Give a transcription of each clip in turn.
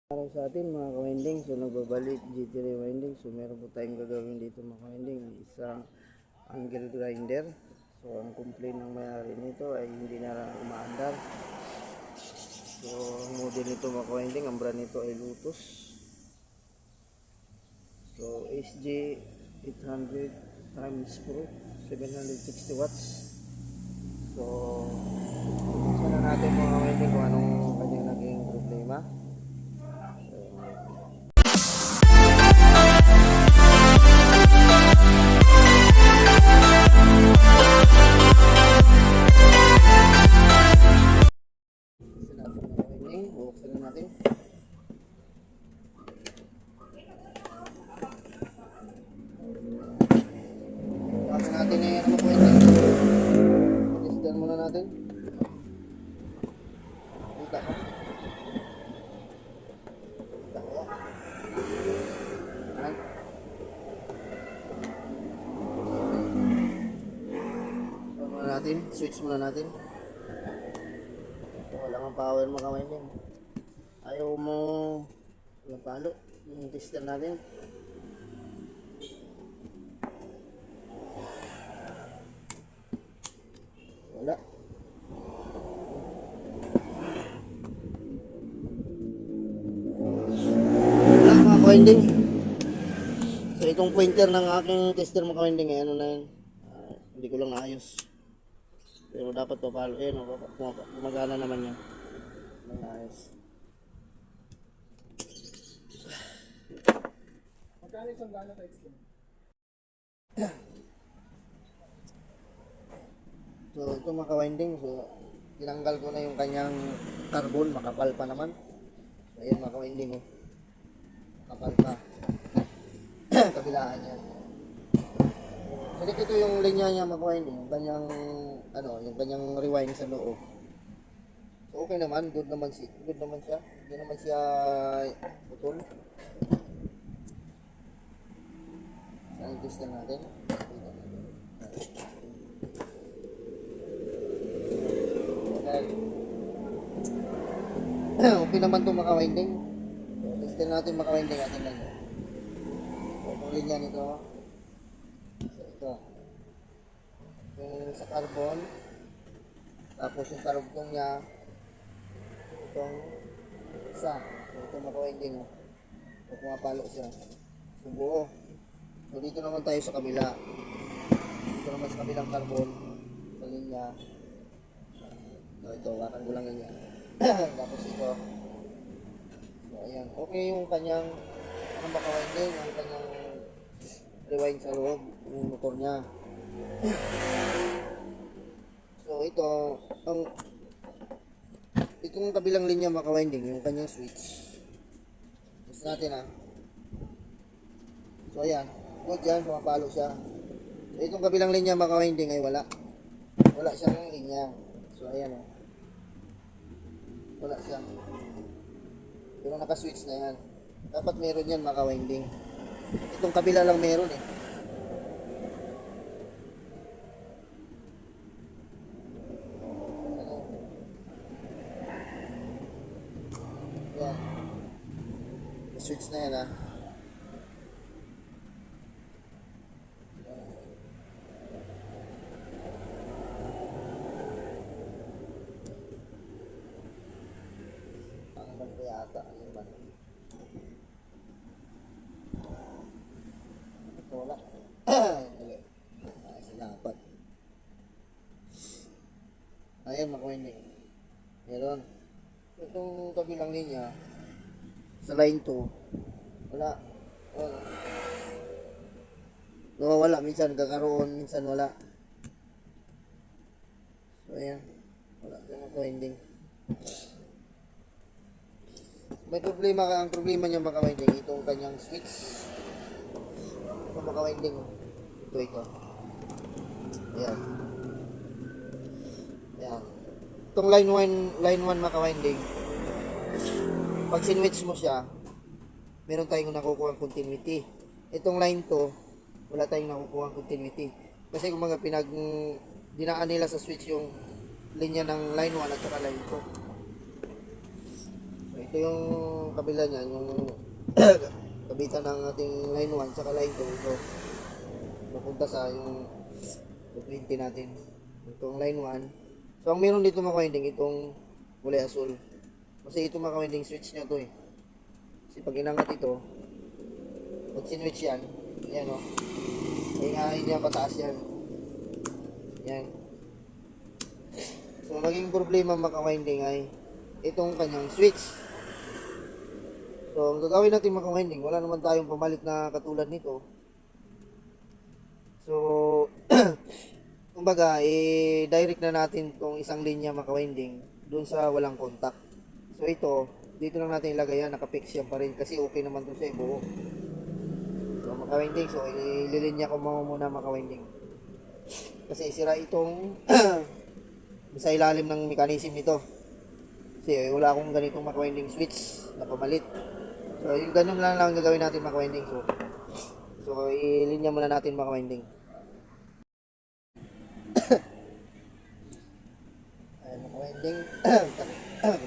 Araw sa atin mga ka-winding, so nagbabalik GT Rewinding. So meron po tayong gagawin dito mga ka-winding, isang angle grinder. So ang complaint ng may-ari nito ay hindi na lang umaandar. So ang model nito mga ka-winding, ang brand nito ay Lotus. So SG 800 times Pro 760 watts. So buksan na natin mga ka-winding kung anong kanyang naging problema. Buksan na natin. Buksan natin eh, ano po ito. Testan muna natin. Kita ko. Kita ko. Ayan. Muna natin. Switch muna natin. Wala kang power mga winding. Ayaw mo walang palo. Yung tester natin. Wala. Wala mga winding. So itong pointer ng aking tester mga winding ay ano na yun. Hindi ko lang naayos. Pero dapat papalo. Ayan o, gumagana naman yan. Ayos. Magkano isang gana ka extend? So ito mga ka-winding, so tinanggal ko na yung kanyang carbon, makapal pa naman. So ayan mga ka-winding, oh. Makapal pa. Kabilaan yan. So ito yung linya niya mga ka-winding, yung kanyang ano, yung kanyang rewind sa loob. So okay naman, good naman siya. Hindi naman siya putol. Scientist na natin. Okay naman itong maka-winding. Testin natin maka-winding natin lang. So, itong linya nito. So, ito. Yung sa carbon. Tapos yung karugtong niya. Itong isa. So, itong maka-winding. So, pumapalo siya. So, buo. So, dito naman tayo sa kabila. Dito naman sa kabilang carbon. Sa linya. So, ito. Wakan ko lang ganyan. Tapos ito. So, ayan. Okay yung kanyang ang maka-winding, ang kanyang rewind sa loob, yung motor niya. So, ito, itong kabilang linya maka-winding, yung kanyang switch. Test natin ha. So, ayan. Good yan, pumapalo siya. So, itong kabilang linya maka-winding ay wala. Wala siyang linya. So, ayan o. Wala siya. Pero naka-switch na yan. Dapat meron yan maka-winding. Itong kabila lang meron eh. Yan. Switch na yan ha. Yata yung ba? Ito wala. Sinapat. Ayan maka-winding. Meron. Itong kabilang linya sa line 2 wala. Wala. Nawawala. Minsan kakaroon, minsan wala. So ayan. Wala yung maka-winding. May problema ka, ang problema niya maka-winding, itong kanyang switch. Ito maka-winding. Ito. Ayan. Ayan. Itong line 1 maka-winding. Pag sinwitch mo siya, meron tayong nakukuha ang continuity. Itong line 2, wala tayong nakukuha ang continuity. Kasi kung mga dinaan nila sa switch yung linya ng line 1 at saka line 2. Ito yung kabila niyan, yung kabitan ng ating line 1 tsaka line 2, ito. Mapunta sa yung 220 natin. Itong line 1. So, ang meron dito mga winding, itong kulay asul. Kasi ito mga winding, switch niya to eh. Kasi pag inangat ito, pag sinwitch yan, yan o. Hingahin niya pataas yan. Yan. So, naging problema mga winding ay itong kanyang switch. So, ang gagawin natin mga winding, wala naman tayong pamalit na katulad nito. So, kumbaga, i-direct na natin itong isang linya mga winding dun sa walang contact. So, ito, dito lang natin ilagay yan, nakapix yan pa rin kasi okay naman dun sa buo. So, mga winding, so ililinya ko muna mga winding. Kasi sira itong sa ilalim ng mechanism nito. Kasi wala akong ganitong mga winding switch na pamalit. So, yung ganun lang ang gagawin natin mga winding. So ilinya muna natin mga winding. Ayan mga winding.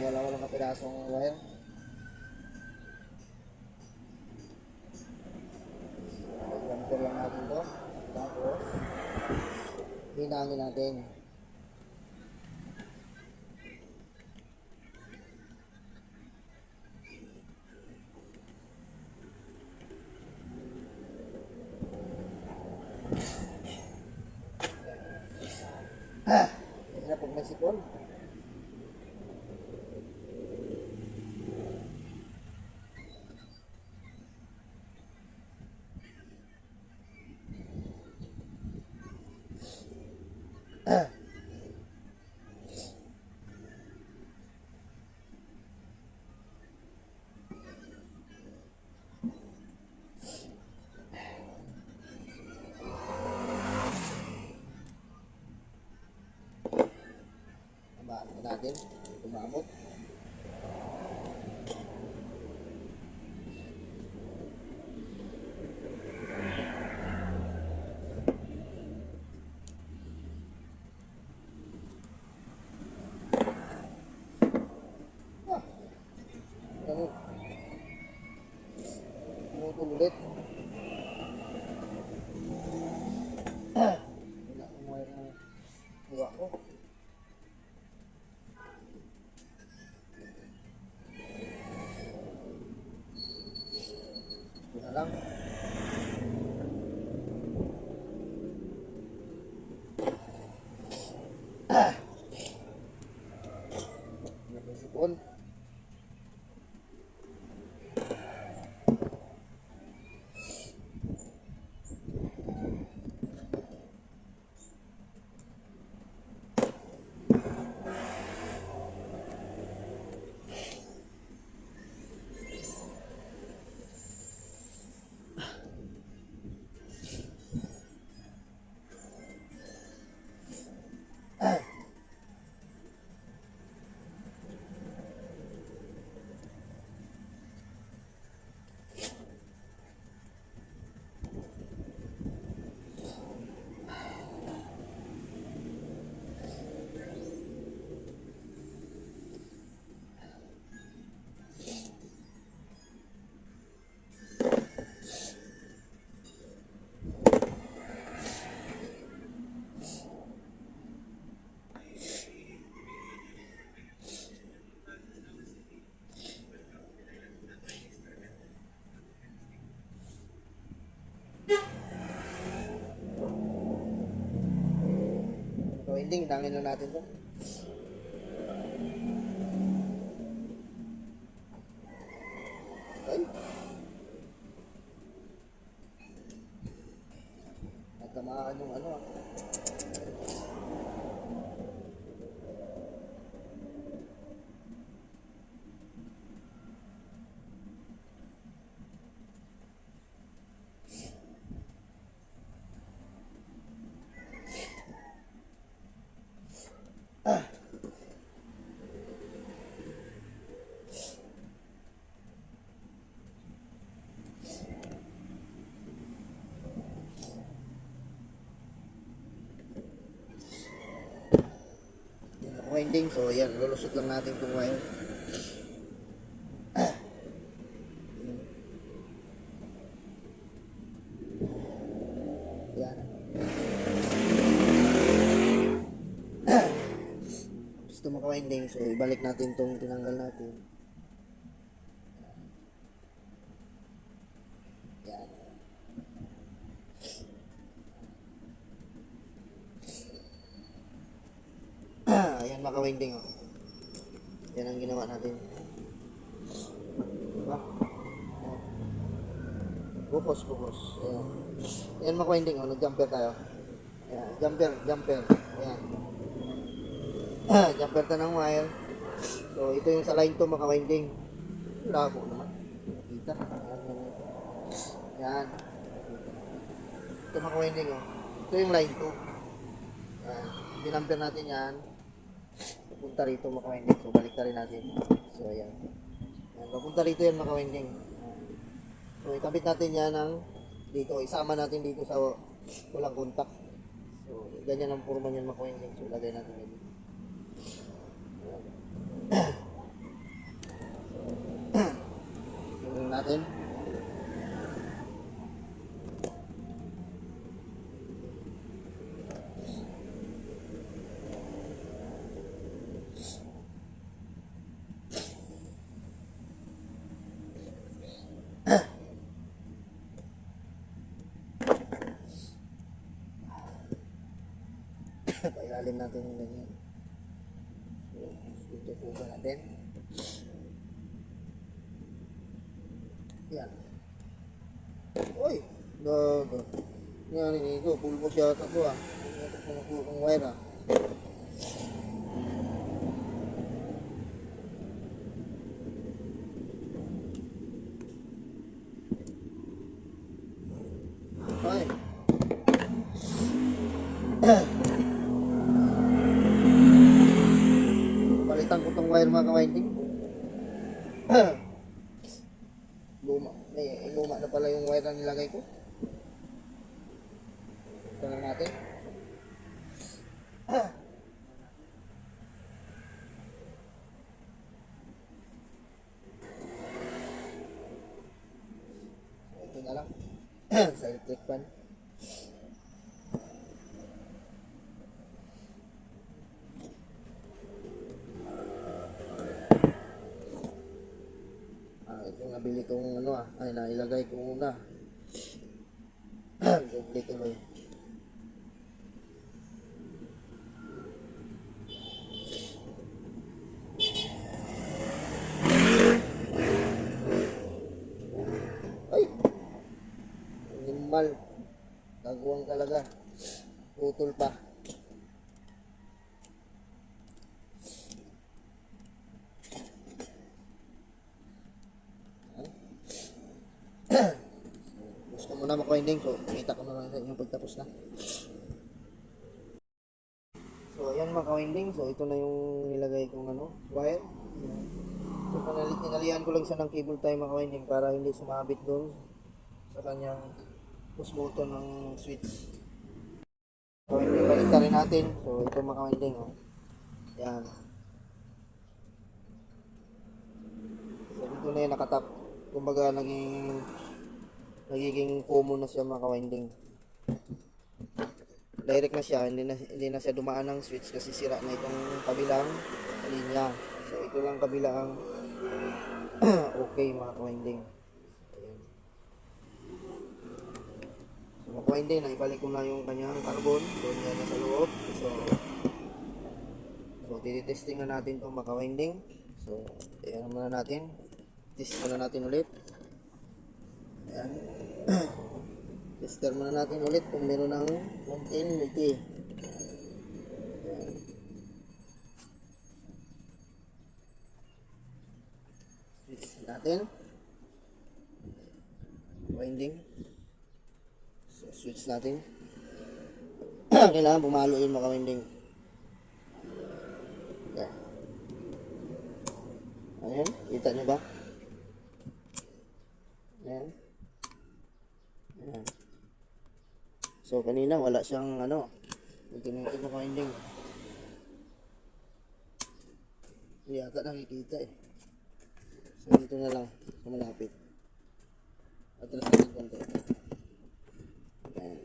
Wala ng kapirasong wire. Ganito lang natin to. Tapos, hinangin natin. Yan na pag may sipon. Tamaan na natin. Tumamot. Ano? Tumutol ulit. Wala akong wire na kuha ko. Wala lang. May sipon. So, hindi, hitangin lang natin to. Okay. Natamaan yung ano. Winding, so yan, lulusot lang natin itong wire. maka-winding. So, ibalik natin itong tinanggal natin. Yan. Ayan, maka-winding, oh. Yan ang ginawa natin. Diba? Bukos. Ayan. Ayan, maka-winding, oh. Nag-jumper tayo. Ayan, jumper. Ayan. Jumper ta ng wire. So, ito yung sa line to, maka-winding. Labo naman. Kita. Ayan. Ito maka-winding, oh. Ito yung line to. Ayan. Dinumper natin yan. Papunta rito maka-winding. So, balik rin natin. So, ayan. Ayan. Papunta rito yan maka-winding. So, ikabit natin yan ng dito. Isama natin dito sa walang contact. So, ganyan ang forma niyan maka-winding. So, lagay natin dito. Tingnan natin. Pailalim natin yung ganyan. So, dito po ba natin? Yan. Uy! Gago. Yan, ito. Pulbos yata ko ah. Ito po kung wire ah. Ay. Palitan ko tong wire mga ka-winding. Luma na pala yung wire na nilagay ko. Ito na natin. Ito na lang. Sa electric fan. Ito nabili kong ano ah. Ay, nailagay ko muna. Doble tuloy. Ay! Animal. Gagawang talaga. Putol pa. Gusto mo na maka-winding, so kita ko na lang sa inyo pagtapos na. So ayan maka-winding, so ito na yung nilagay kong ano, wire. So tinalihan ko lang siya ng cable tie maka-winding para hindi sumabit doon sa kanyang push button ng switch. So balik rin natin, so ito maka-winding, oh. Yan. So dito na yung nakatap. Kumbaga nagiging common na siya mga ka-winding. Direct na siya, hindi na siya dumaan ng switch kasi sira na itong kabilang linya. So ito lang kabilang okay mga ka-winding. Ayan. So mga ka-winding, naibalik ko na yung kanyang carbon, doon yan na sa loob. So titesting na natin itong mga ka-winding. So ayan muna natin. Test muna natin ulit. Ayan. Tester muna natin ulit kung meron ng continuity. Ayan. Switch natin. Winding. So, switch natin. Kailangan pumalo yun mga winding. Ayan. Ayan. Kita nyo ba? Ayan. Ayan. So kanina wala siyang ano, continuity mo winding. Hindi yata nakikita eh. So dito na lang, malapit. Atras natin konti.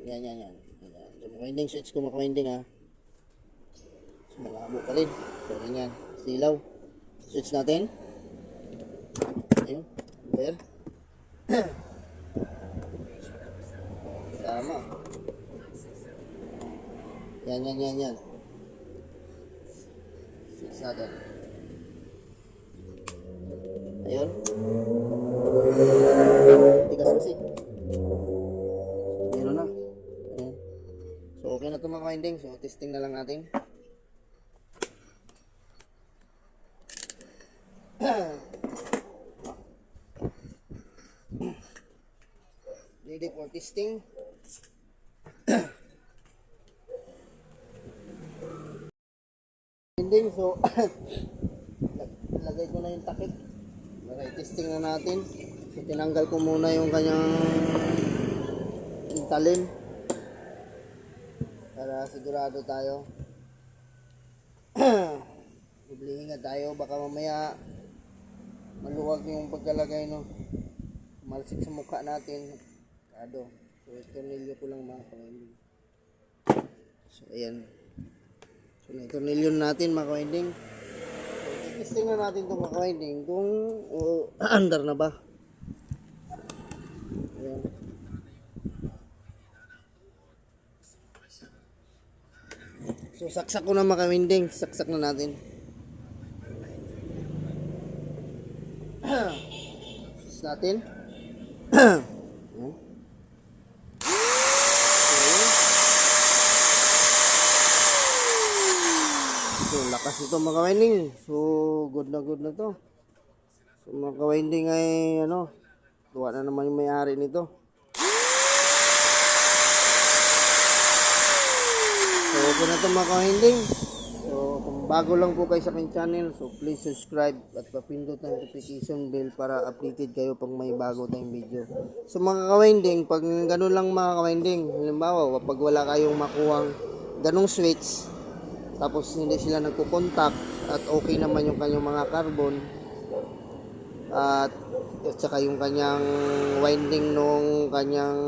Yan. Ayan. So winding switch ko maka-winding ha. So malabo pa rin. So ganyan. Ilaw. Switch natin. Ayun. There. Tama. Yan. Switch natin. Ayun. Tigas kasi. Meron na. Ayan. So, okay na ito mga winding. So, testing na lang natin. Ready for testing. Winding. So, lagay ko na yung takip. Okay, testing na natin. So, tinanggal ko muna yung kanyang talim para sigurado tayo. Ingat tayo, baka mamaya maluwag yung pagkalagay, no, malsik sa mukha natin. So tornilyo ko lang mga kawinding. So ayan, so tornilyo natin mga kawinding. So testing na natin itong mga kawinding kung andar na ba. Ayan. So saksak ko na mga kawinding, saksak na natin. Sus natin. So lakas ito mga kawinding. So good na to. So mga kawinding ay tuwa na naman yung may-ari nito. So okay na to mga kawinding. So kung bago lang po kayo sa aking channel, so please subscribe at papindot ang notification bell para updated kayo pag may bago tayong video. So mga kawinding, pag ganun lang mga kawinding, halimbawa pag wala kayong makuhang ganung switch, tapos hindi sila nagko-contact at okay naman yung kanyang mga carbon at saka yung kanyang winding nung kanyang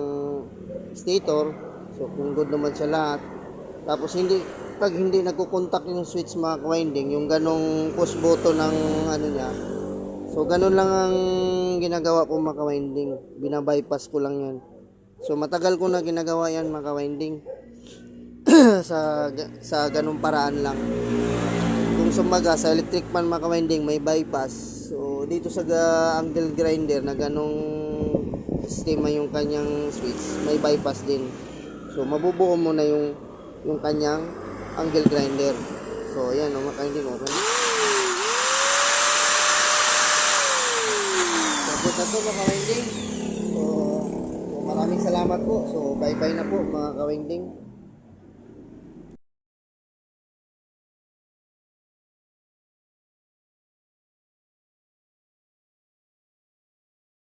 stator, so kung good naman sa lahat, tapos pag hindi nagko-contact yung switch mga winding, yung ganong push button ng niya, so ganun lang ang ginagawa ko mga winding, binabypass ko lang yan. So matagal ko na ginagawa yan mga winding. sa ganung paraan lang. Kung sumaga sa electric pan mga winding may bypass, so dito sa angle grinder na ganong sistema yung kanyang switch, may bypass din. So mabubuo mo na yung kanyang angle grinder. So ayan mga winding, okay. So ito mga winding. So maraming salamat po. So bye bye na po mga kawinding.